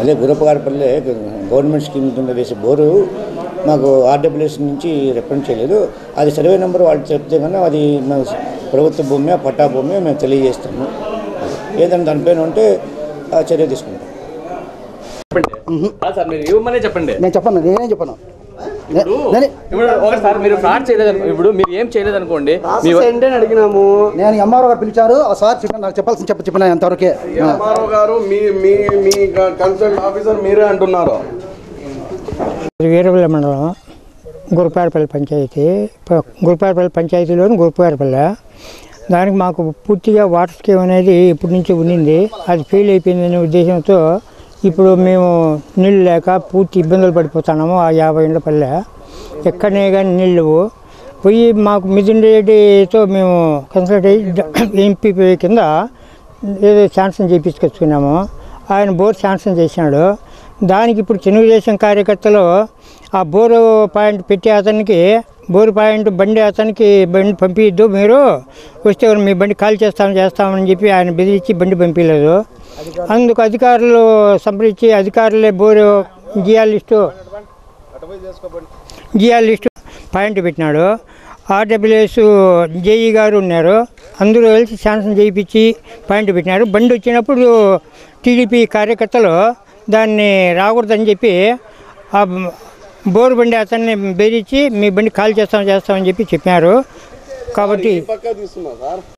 అదే గురపగారిపల్లె government scheme కింద వేసే బోరు మాకు ఆర్డబ్ల్యూఎస్ నుంచి రిప్రజెంట్ చేయలేదు. అది సర్వే నెంబర్ వాళ్ళు చెప్తే కన్నా అది ప్రభుత్వ భూమి పట్టా భూమి మేము తెలియజేస్తాము. ఏదైనా దానిపైన ఉంటే చర్య తీసుకుంటాం. చెప్పండి. నేను చెప్పను, నేనేం చెప్పను. ఒకసారి మీరు ఫ్రాడ్ చేయలేదు, ఇప్పుడు మీరు ఏం చేయలేదు అనుకోండి, అడిగినాము. నేను ఎంఆర్ఓ గారు పిలిచారు, సార్ చెప్పిన నాకు చెప్పాల్సిన చెప్పిన అంతవరకే. ఎంఆర్ఓ గారు మీ కన్సల్ట్ ఆఫీసర్ మీరే అంటున్నారు. వీరపల్లి మండలం గురపారపల్లి పంచాయతీ, గురపారపల్లి పంచాయతీలోని గురపారపల్లె. దానికి మాకు పూర్తిగా వాటర్ స్కీమ్ అనేది ఇప్పటి నుంచి ఉండింది. అది ఫెయిల్ అయిపోయిందనే ఉద్దేశంతో ఇప్పుడు మేము నీళ్ళు లేక పూర్తి ఇబ్బందులు పడిపోతున్నాము. ఆ 50 ఏళ్ళ పల్లె ఎక్కడనే కానీ నీళ్ళు పోయి మాకు మిథున్ రెడ్డితో మేము కన్సల్ట్ అయ్యి ఎంపీ కింద ఏదో శాంక్షన్ చేయించుకొచ్చుకున్నాము. ఆయన బోర్ శాంక్షన్ చేసినాడు. దానికి ఇప్పుడు తెలుగుదేశం కార్యకర్తలు ఆ బోరు పాయింట్ పెట్టే అతనికి బోరు పాయింట్ బండి అతనికి బండి పంపిద్దు, మీరు వస్తే మీ బండి కాల్ చేస్తామని చెప్పి ఆయన బెదిరించి బండి పంపించలేదు. అందుకు అధికారులు సంప్రదించి అధికారులే బోరు జిఆర్ లిస్టు పాయింట్ పెట్టినాడు. ఆర్డబ్ల్యూఎస్ జేఈ గారు ఉన్నారు, అందరూ కలిసి శాంక్షన్ చేయించి పాయింట్ పెట్టినారు. బండి వచ్చినప్పుడు టీడీపీ కార్యకర్తలు దాన్ని రాకూడదని చెప్పి ఆ బోరు బండి అతన్ని బెదిరించి మీ బండి కాల్ చేస్తామని చెప్పి చెప్పినారు. కాబట్టి